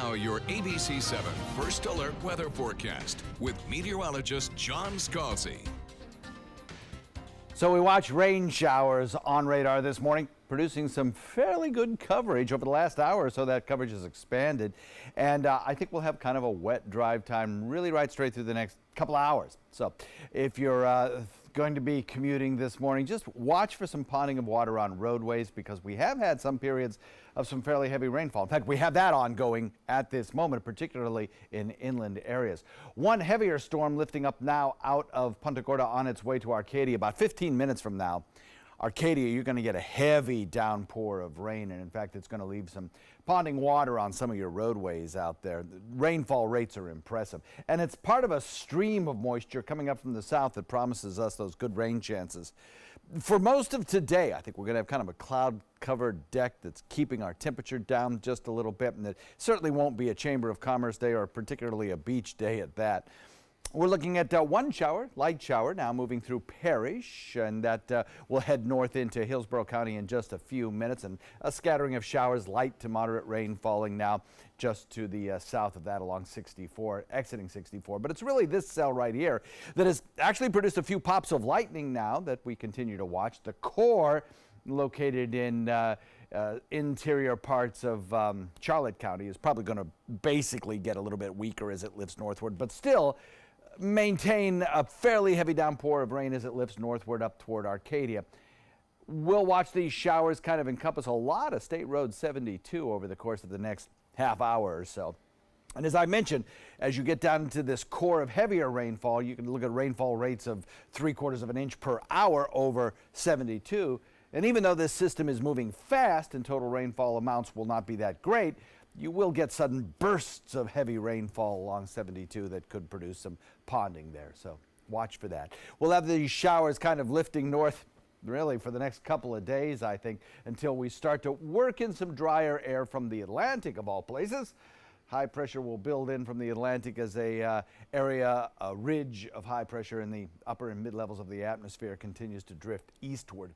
Now, your ABC 7 First Alert Weather Forecast with meteorologist John Scalzi. So we watch rain showers on radar this morning, producing some fairly good coverage over the last hour or so. That coverage has expanded, and I think we'll have kind of a wet drive time really right straight through the next couple of hours. So if you're going to be commuting this morning, just watch for some ponding of water on roadways, because we have had some periods of some fairly heavy rainfall. In fact, we have that ongoing at this moment, particularly in inland areas. One heavier storm lifting up now out of Punta Gorda on its way to Arcadia. About 15 minutes from now, Arcadia, you're going to get a heavy downpour of rain, and in fact, it's going to leave some ponding water on some of your roadways out there. The rainfall rates are impressive, and it's part of a stream of moisture coming up from the south that promises us those good rain chances. For most of today, I think we're going to have kind of a cloud-covered deck that's keeping our temperature down just a little bit, and it certainly won't be a Chamber of Commerce day or particularly a beach day at that. We're looking at one shower, light shower, now moving through Parrish, and that will head north into Hillsborough County in just a few minutes, and a scattering of showers, light to moderate rain falling now just to the south of that along 64, exiting 64. But it's really this cell right here that has actually produced a few pops of lightning now that we continue to watch. The core located in interior parts of Charlotte County is probably going to basically get a little bit weaker as it lifts northward, but still maintain a fairly heavy downpour of rain as it lifts northward up toward Arcadia. We'll watch these showers kind of encompass a lot of State Road 72 over the course of the next half hour or so. And as I mentioned, as you get down into this core of heavier rainfall, you can look at rainfall rates of 3/4 of an inch per hour over 72. And even though this system is moving fast and total rainfall amounts will not be that great, you will get sudden bursts of heavy rainfall along 72 that could produce some ponding there. So watch for that. We'll have these showers kind of lifting north really for the next couple of days, I think, until we start to work in some drier air from the Atlantic of all places. High pressure will build in from the Atlantic as a ridge of high pressure in the upper and mid levels of the atmosphere continues to drift eastward.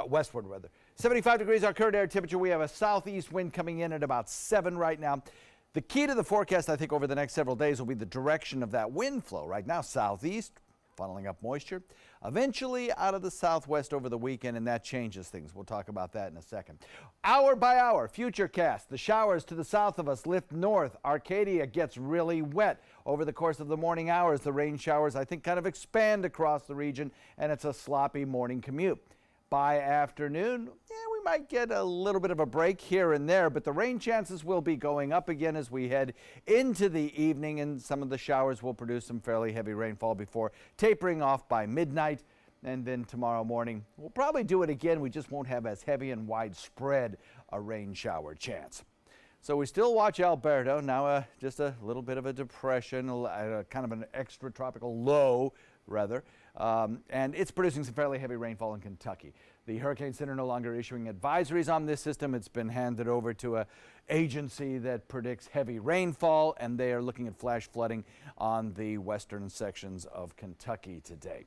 Westward rather. 75 degrees our current air temperature. We have a southeast wind coming in at about 7 right now. The key to the forecast, I think, over the next several days will be the direction of that wind flow. Right now, southeast, funneling up moisture. Eventually out of the southwest over the weekend, and that changes things. We'll talk about that in a second. Hour by hour, futurecast. The showers to the south of us lift north. Arcadia gets really wet over the course of the morning hours. The rain showers, I think, kind of expand across the region, and it's a sloppy morning commute. By afternoon, we might get a little bit of a break here and there, but the rain chances will be going up again as we head into the evening, and some of the showers will produce some fairly heavy rainfall before tapering off by midnight. And then tomorrow morning, we'll probably do it again. We just won't have as heavy and widespread a rain shower chance. So we still watch Alberto, now just a little bit of a depression, kind of an extratropical low, rather. And it's producing some fairly heavy rainfall in Kentucky. The Hurricane Center no longer issuing advisories on this system. It's been handed over to an agency that predicts heavy rainfall, and they are looking at flash flooding on the western sections of Kentucky today.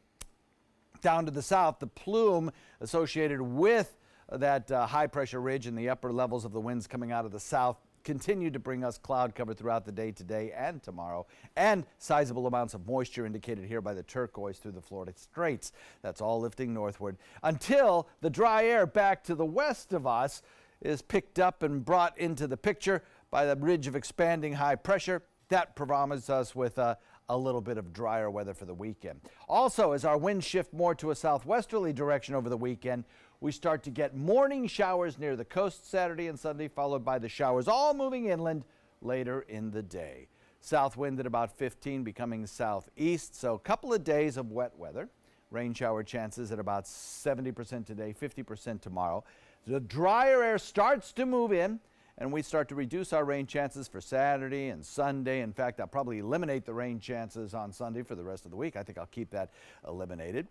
Down to the south, the plume associated with that high pressure ridge and the upper levels of the winds coming out of the south continue to bring us cloud cover throughout the day today and tomorrow, and sizable amounts of moisture indicated here by the turquoise through the Florida Straits. That's all lifting northward until the dry air back to the west of us is picked up and brought into the picture by the ridge of expanding high pressure. That promises us with a little bit of drier weather for the weekend. Also, as our winds shift more to a southwesterly direction over the weekend, we start to get morning showers near the coast Saturday and Sunday, followed by the showers all moving inland later in the day. South wind at about 15, becoming southeast, so a couple of days of wet weather. Rain shower chances at about 70% today, 50% tomorrow. The drier air starts to move in, and we start to reduce our rain chances for Saturday and Sunday. In fact, I'll probably eliminate the rain chances on Sunday for the rest of the week. I think I'll keep that eliminated.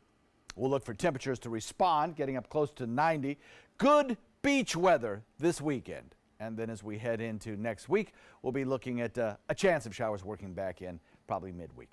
We'll look for temperatures to respond, getting up close to 90. Good beach weather this weekend. And then as we head into next week, we'll be looking at a chance of showers working back in probably midweek.